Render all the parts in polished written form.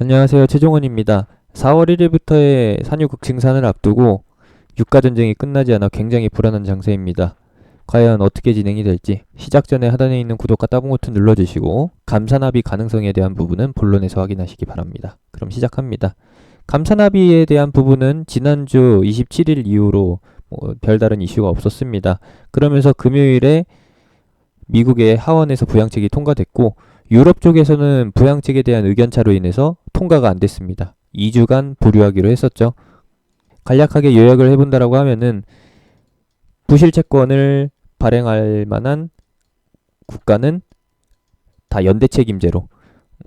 안녕하세요. 최종원입니다. 4월 1일부터의 산유국 증산을 앞두고 유가 전쟁이 끝나지 않아 굉장히 불안한 장세입니다. 과연 어떻게 진행이 될지 시작 전에 하단에 있는 구독과 따봉 버튼 눌러주시고 감산합의 가능성에 대한 부분은 본론에서 확인하시기 바랍니다. 그럼 시작합니다. 감산합의에 대한 부분은 지난주 27일 이후로 별다른 이슈가 없었습니다. 그러면서 금요일에 미국의 하원에서 부양책이 통과됐고 유럽 쪽에서는 부양책에 대한 의견차로 인해서 통과가 안 됐습니다. 2주간 보류하기로 했었죠. 간략하게 요약을 해본다라고 하면은 부실 채권을 발행할 만한 국가는 다 연대 책임제로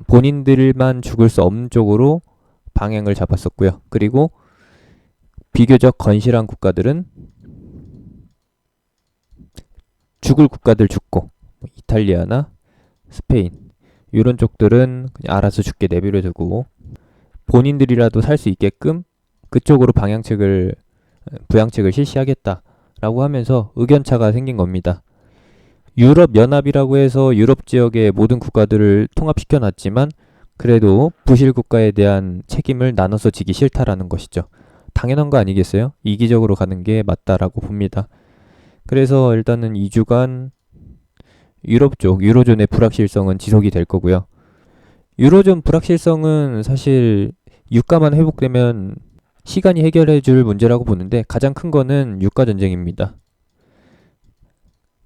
본인들만 죽을 수 없는 쪽으로 방향을 잡았었고요. 그리고 비교적 건실한 국가들은 죽을 국가들 죽고 이탈리아나 스페인 이런 쪽들은 그냥 알아서 죽게 내버려두고 본인들이라도 살 수 있게끔 그쪽으로 부양책을 실시하겠다라고 하면서 의견차가 생긴 겁니다. 유럽 연합이라고 해서 유럽 지역의 모든 국가들을 통합시켜 놨지만 그래도 부실 국가에 대한 책임을 나눠서 지기 싫다라는 것이죠. 당연한 거 아니겠어요? 이기적으로 가는 게 맞다라고 봅니다. 그래서 일단은 2주간 유럽 쪽 유로존의 불확실성은 지속이 될 거고요. 유로존 불확실성은 사실 유가만 회복되면 시간이 해결해 줄 문제라고 보는데 가장 큰 거는 유가 전쟁입니다.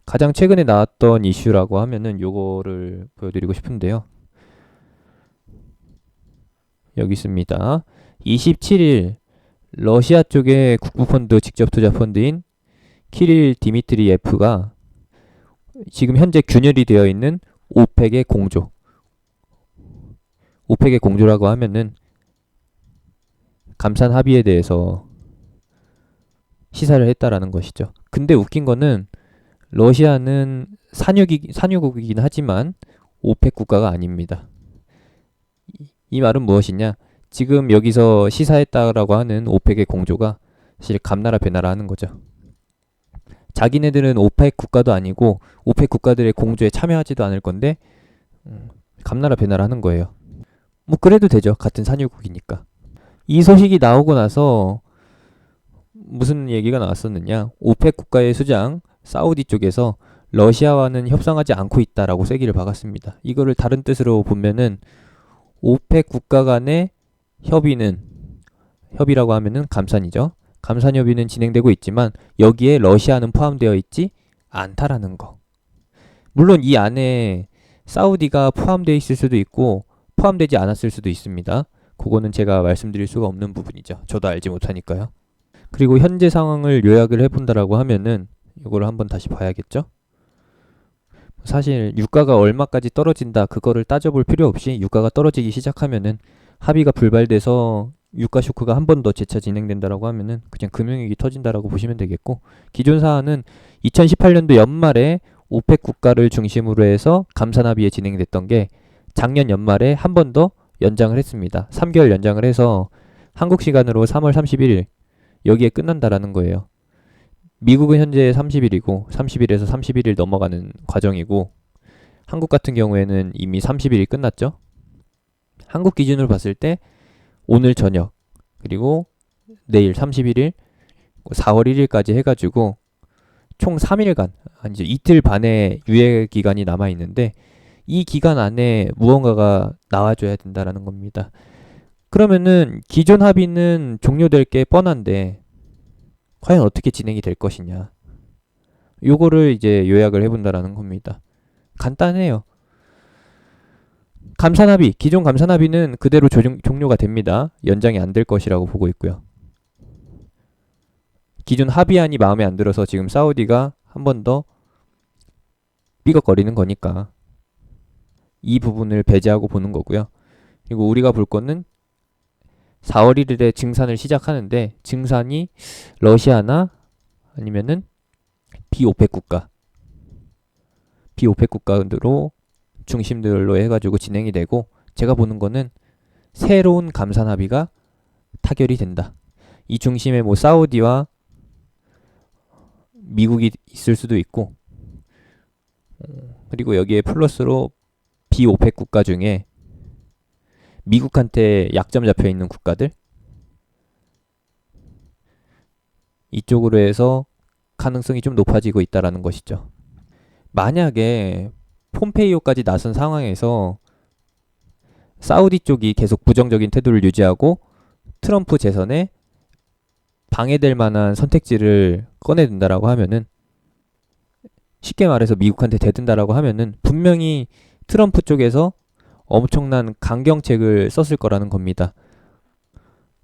가장 최근에 나왔던 이슈라고 하면은 요거를 보여드리고 싶은데요. 여기 있습니다. 27일 러시아 쪽의 국부펀드 직접 투자 펀드인 키릴 디미트리예프가 지금 현재 균열이 되어 있는 오펙의 공조. 오펙의 공조라고 하면은 감산 합의에 대해서 시사를 했다라는 것이죠. 근데 웃긴 거는 러시아는 산유국이긴 하지만 오펙 국가가 아닙니다. 이 말은 무엇이냐? 지금 여기서 시사했다라고 하는 오펙의 공조가 사실 감나라 배나라 하는 거죠. 자기네들은 오펙 국가도 아니고 오펙 국가들의 공조에 참여하지도 않을 건데 감나라 배나라 하는 거예요. 뭐 그래도 되죠. 같은 산유국이니까. 이 소식이 나오고 나서 무슨 얘기가 나왔었느냐? 오펙 국가의 수장 사우디 쪽에서 러시아와는 협상하지 않고 있다라고 쐐기를 박았습니다. 이거를 다른 뜻으로 보면은 오펙 국가 간의 협의라고 하면은 감산이죠. 감산 협의는 진행되고 있지만 여기에 러시아는 포함되어 있지 않다라는 거. 물론 이 안에 사우디가 포함되어 있을 수도 있고 포함되지 않았을 수도 있습니다. 그거는 제가 말씀드릴 수가 없는 부분이죠. 저도 알지 못하니까요. 그리고 현재 상황을 요약을 해본다라고 하면은 이거를 한번 다시 봐야겠죠? 사실 유가가 얼마까지 떨어진다 그거를 따져볼 필요 없이 유가가 떨어지기 시작하면은 합의가 불발돼서 유가 쇼크가 한 번 더 재차 진행된다라고 하면은 그냥 금융위기 터진다라고 보시면 되겠고 기존 사안은 2018년도 연말에 오펙 국가를 중심으로 해서 감산 합의에 진행됐던 게 작년 연말에 한 번 더 연장을 했습니다. 3개월 연장을 해서 한국 시간으로 3월 31일 여기에 끝난다라는 거예요. 미국은 현재 30일이고 30일에서 31일 넘어가는 과정이고 한국 같은 경우에는 이미 30일이 끝났죠. 한국 기준으로 봤을 때 오늘 저녁 그리고 내일 31일 4월 1일까지 해가지고 총 3일간 이제 이틀 반의 유예 기간이 남아 있는데 이 기간 안에 무언가가 나와줘야 된다라는 겁니다. 그러면은 기존 합의는 종료될 게 뻔한데 과연 어떻게 진행이 될 것이냐. 요거를 이제 요약을 해본다라는 겁니다. 간단해요. 감산합의, 기존 감산합의는 그대로 종료가 됩니다. 연장이 안 될 것이라고 보고 있고요. 기존 합의안이 마음에 안 들어서 지금 사우디가 한 번 더 삐걱거리는 거니까 이 부분을 배제하고 보는 거고요. 그리고 우리가 볼 거는 4월 1일에 증산을 시작하는데 증산이 러시아나 아니면은 비오펙 국가로 중심들로 해가지고 진행이 되고 제가 보는 거는 새로운 감산 합의가 타결이 된다. 이 중심에 뭐 사우디와 미국이 있을 수도 있고 그리고 여기에 플러스로 비오펙 국가 중에 미국한테 약점 잡혀 있는 국가들 이쪽으로 해서 가능성이 좀 높아지고 있다라는 것이죠. 만약에 폼페이오까지 나선 상황에서 사우디 쪽이 계속 부정적인 태도를 유지하고 트럼프 재선에 방해될 만한 선택지를 꺼내든다라고 하면은, 쉽게 말해서 미국한테 대든다라고 하면은 분명히 트럼프 쪽에서 엄청난 강경책을 썼을 거라는 겁니다.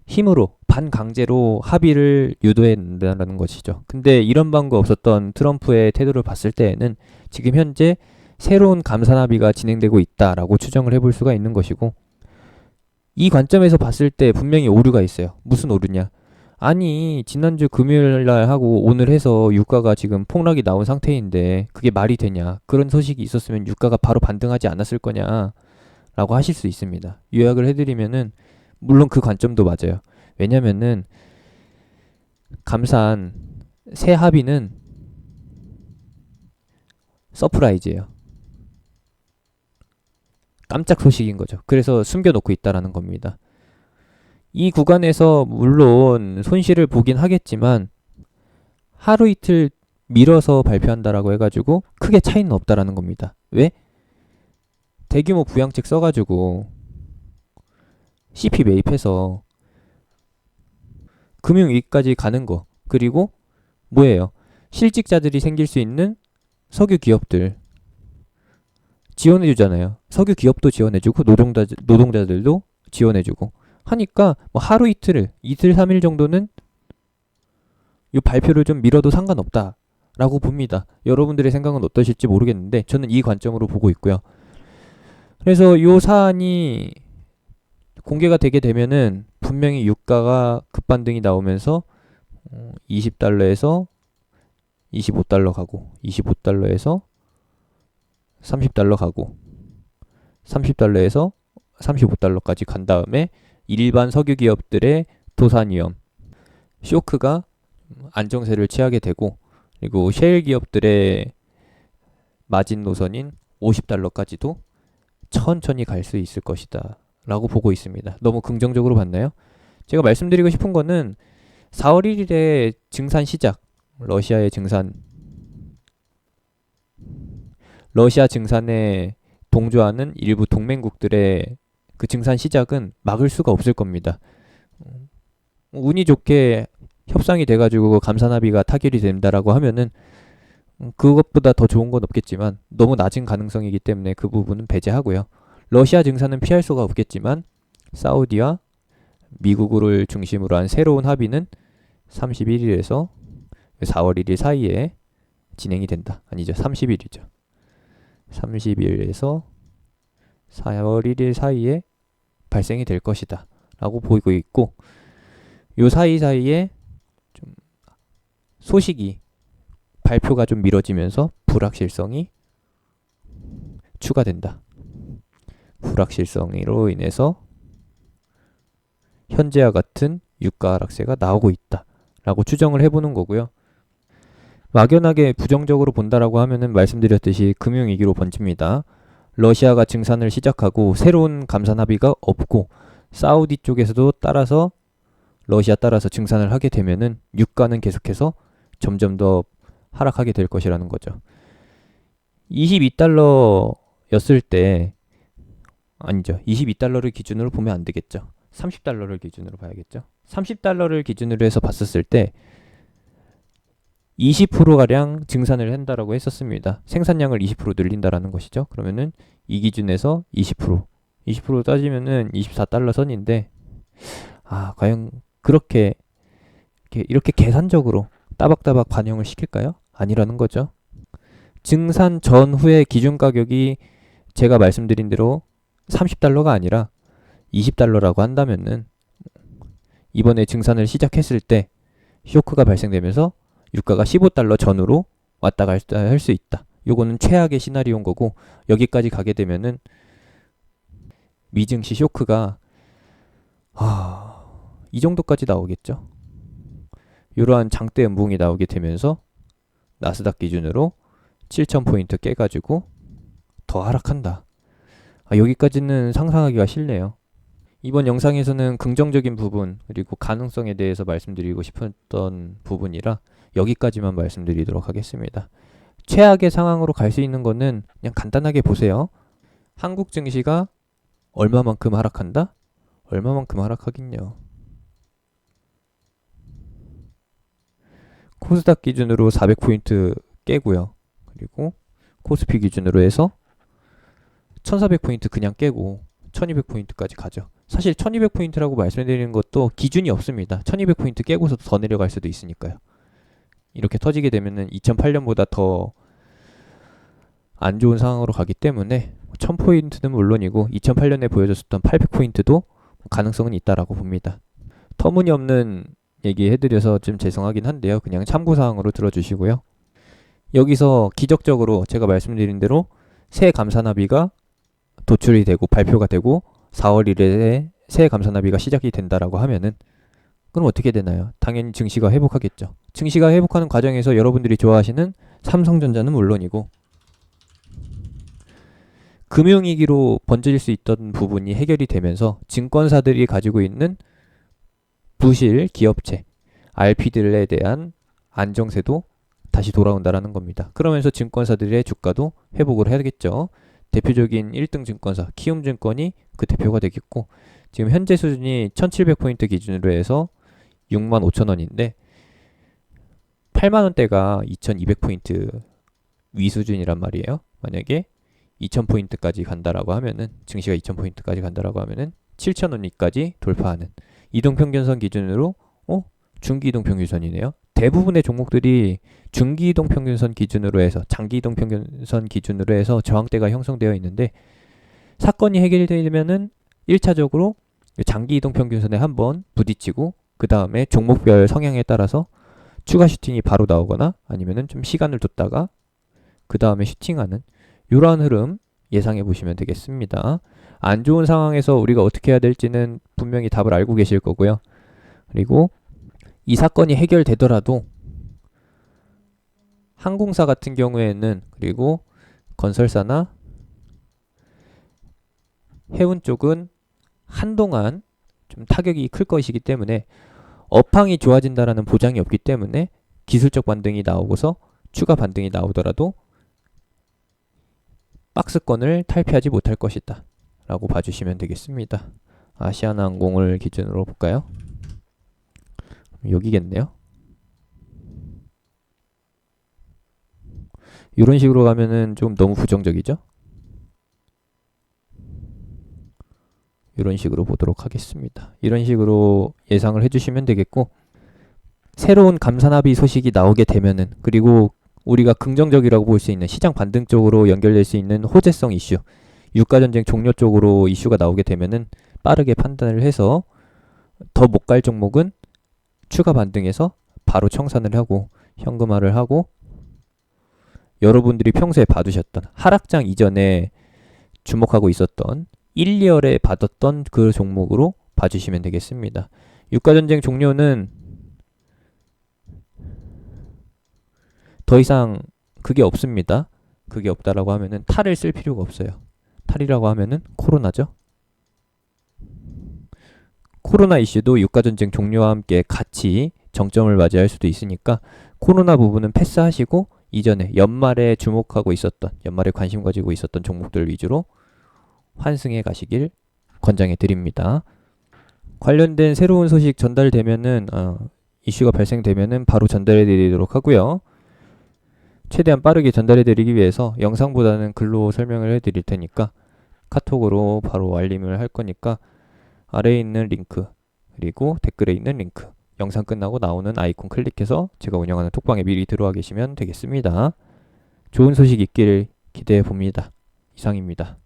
힘으로 반강제로 합의를 유도해낸다는 것이죠. 근데 이런 방법 없었던 트럼프의 태도를 봤을 때에는 지금 현재 새로운 감산 합의가 진행되고 있다라고 추정을 해볼 수가 있는 것이고, 이 관점에서 봤을 때 분명히 오류가 있어요. 무슨 오류냐? 아니, 지난주 금요일 날 하고 오늘 해서 유가가 지금 폭락이 나온 상태인데 그게 말이 되냐? 그런 소식이 있었으면 유가가 바로 반등하지 않았을 거냐? 라고 하실 수 있습니다. 요약을 해드리면은, 물론 그 관점도 맞아요. 왜냐면은 감산 새 합의는 서프라이즈예요. 깜짝 소식인 거죠. 그래서 숨겨놓고 있다라는 겁니다. 이 구간에서 물론 손실을 보긴 하겠지만 하루 이틀 미뤄서 발표한다라고 해가지고 크게 차이는 없다라는 겁니다. 왜? 대규모 부양책 써가지고 CP 매입해서 금융위기까지 가는 거, 그리고 뭐예요? 실직자들이 생길 수 있는 석유 기업들 지원해주잖아요. 석유 기업도 지원해주고 노동자들도 지원해주고 하니까 뭐 하루 이틀 3일 정도는 이 발표를 좀 미뤄도 상관없다라고 봅니다. 여러분들의 생각은 어떠실지 모르겠는데 저는 이 관점으로 보고 있고요. 그래서 이 사안이 공개가 되게 되면은 분명히 유가가 급반등이 나오면서 20달러에서 25달러 가고, 25달러에서 30달러 가고, 30달러에서 35달러까지 간 다음에 일반 석유 기업들의 도산 위험, 쇼크가 안정세를 취하게 되고, 그리고 셰일 기업들의 마진 노선인 50달러까지도 천천히 갈 수 있을 것이다 라고 보고 있습니다. 너무 긍정적으로 봤나요? 제가 말씀드리고 싶은 거는 4월 1일에 증산 시작, 러시아 증산에 동조하는 일부 동맹국들의 그 증산 시작은 막을 수가 없을 겁니다. 운이 좋게 협상이 돼가지고 감산 합의가 타결이 된다라고 하면은 그것보다 더 좋은 건 없겠지만 너무 낮은 가능성이기 때문에 그 부분은 배제하고요. 러시아 증산은 피할 수가 없겠지만 사우디와 미국을 중심으로 한 새로운 합의는 31일에서 4월 1일 사이에 진행이 된다. 아니죠. 30일이죠. 30일에서 4월 1일 사이에 발생이 될 것이다 라고 보이고 있고, 요 사이사이에 좀 소식이 발표가 좀 미뤄지면서 불확실성이 추가된다. 불확실성으로 인해서 현재와 같은 유가 하락세가 나오고 있다 라고 추정을 해보는 거고요. 막연하게 부정적으로 본다라고 하면은 말씀드렸듯이 금융위기로 번집니다. 러시아가 증산을 시작하고 새로운 감산 합의가 없고 사우디 쪽에서도 러시아 따라서 증산을 하게 되면은 유가는 계속해서 점점 더 하락하게 될 것이라는 거죠. 22달러였을 때, 아니죠. 22달러를 기준으로 보면 안 되겠죠. 30달러를 기준으로 봐야겠죠. 30달러를 기준으로 해서 봤었을 때 20%가량 증산을 한다라고 했었습니다. 생산량을 20% 늘린다라는 것이죠. 그러면은 이 기준에서 20% 따지면은 24달러 선인데, 과연 그렇게 이렇게 계산적으로 따박따박 반영을 시킬까요? 아니라는 거죠. 증산 전후의 기준 가격이 제가 말씀드린 대로 30달러가 아니라 20달러라고 한다면은 이번에 증산을 시작했을 때 쇼크가 발생되면서 유가가 15달러 전후로 왔다 갔다 할 수 있다. 요거는 최악의 시나리오인 거고, 여기까지 가게 되면은 미증시 쇼크가 이 정도까지 나오겠죠. 이러한 장대 음봉이 나오게 되면서 나스닥 기준으로 7,000포인트 깨가지고 더 하락한다. 여기까지는 상상하기가 싫네요. 이번 영상에서는 긍정적인 부분 그리고 가능성에 대해서 말씀드리고 싶었던 부분이라 여기까지만 말씀드리도록 하겠습니다. 최악의 상황으로 갈 수 있는 거는 그냥 간단하게 보세요. 한국 증시가 얼마만큼 하락한다? 얼마만큼 하락하긴요. 코스닥 기준으로 400포인트 깨고요. 그리고 코스피 기준으로 해서 1400포인트 그냥 깨고 1200포인트까지 가죠. 사실 1200포인트라고 말씀드리는 것도 기준이 없습니다. 1200포인트 깨고서 더 내려갈 수도 있으니까요. 이렇게 터지게 되면은 2008년보다 더 안 좋은 상황으로 가기 때문에 1000포인트는 물론이고 2008년에 보여줬었던 800포인트도 가능성은 있다라고 봅니다. 터무니없는 얘기 해드려서 좀 죄송하긴 한데요. 그냥 참고사항으로 들어주시고요. 여기서 기적적으로 제가 말씀드린 대로 새 감산합의가 도출이 되고 발표가 되고 4월 1일에 새 감산합의가 시작이 된다라고 하면은 그럼 어떻게 되나요? 당연히 증시가 회복하겠죠. 증시가 회복하는 과정에서 여러분들이 좋아하시는 삼성전자는 물론이고 금융위기로 번질 수 있던 부분이 해결이 되면서 증권사들이 가지고 있는 부실 기업체, RP들에 대한 안정세도 다시 돌아온다라는 겁니다. 그러면서 증권사들의 주가도 회복을 해야겠죠. 대표적인 1등 증권사 키움증권이 그 대표가 되겠고 지금 현재 수준이 1700포인트 기준으로 해서 65,000원인데 8만원대가 2200포인트 위 수준이란 말이에요. 만약에 2000포인트까지 간다라고 하면은 증시가 2000포인트까지 간다라고 하면은 7000원위까지 돌파하는 이동평균선 기준으로 중기이동평균선이네요. 대부분의 종목들이 중기이동평균선 기준으로 해서 장기이동평균선 기준으로 해서 저항대가 형성되어 있는데 사건이 해결되면은 1차적으로 장기이동평균선에 한번 부딪히고 그 다음에 종목별 성향에 따라서 추가 슈팅이 바로 나오거나 아니면은 좀 시간을 뒀다가 그 다음에 슈팅하는 이러한 흐름 예상해 보시면 되겠습니다. 안 좋은 상황에서 우리가 어떻게 해야 될지는 분명히 답을 알고 계실 거고요. 그리고 이 사건이 해결되더라도 항공사 같은 경우에는 그리고 건설사나 해운 쪽은 한동안 좀 타격이 클 것이기 때문에 업황이 좋아진다라는 보장이 없기 때문에 기술적 반등이 나오고서 추가 반등이 나오더라도 박스권을 탈피하지 못할 것이다 라고 봐주시면 되겠습니다. 아시아나항공을 기준으로 볼까요? 여기겠네요. 이런 식으로 가면은 좀 너무 부정적이죠? 이런 식으로 보도록 하겠습니다. 이런 식으로 예상을 해주시면 되겠고 새로운 감산합의 소식이 나오게 되면은 그리고 우리가 긍정적이라고 볼 수 있는 시장 반등 쪽으로 연결될 수 있는 호재성 이슈 유가전쟁 종료 쪽으로 이슈가 나오게 되면은 빠르게 판단을 해서 더 못 갈 종목은 추가 반등해서 바로 청산을 하고 현금화를 하고 여러분들이 평소에 봐두셨던 하락장 이전에 주목하고 있었던 1, 2월에 받았던 그 종목으로 봐주시면 되겠습니다. 유가전쟁 종료는 더 이상 그게 없습니다. 그게 없다라고 하면은 탈을 쓸 필요가 없어요. 탈이라고 하면은 코로나죠. 코로나 이슈도 유가전쟁 종료와 함께 같이 정점을 맞이할 수도 있으니까 코로나 부분은 패스하시고 이전에 연말에 주목하고 있었던 연말에 관심 가지고 있었던 종목들 위주로 환승해 가시길 권장해 드립니다. 관련된 새로운 소식 전달되면은 이슈가 발생되면은 바로 전달해 드리도록 하고요. 최대한 빠르게 전달해 드리기 위해서 영상보다는 글로 설명을 해 드릴 테니까 카톡으로 바로 알림을 할 거니까 아래에 있는 링크 그리고 댓글에 있는 링크 영상 끝나고 나오는 아이콘 클릭해서 제가 운영하는 톡방에 미리 들어와 계시면 되겠습니다. 좋은 소식 있기를 기대해 봅니다. 이상입니다.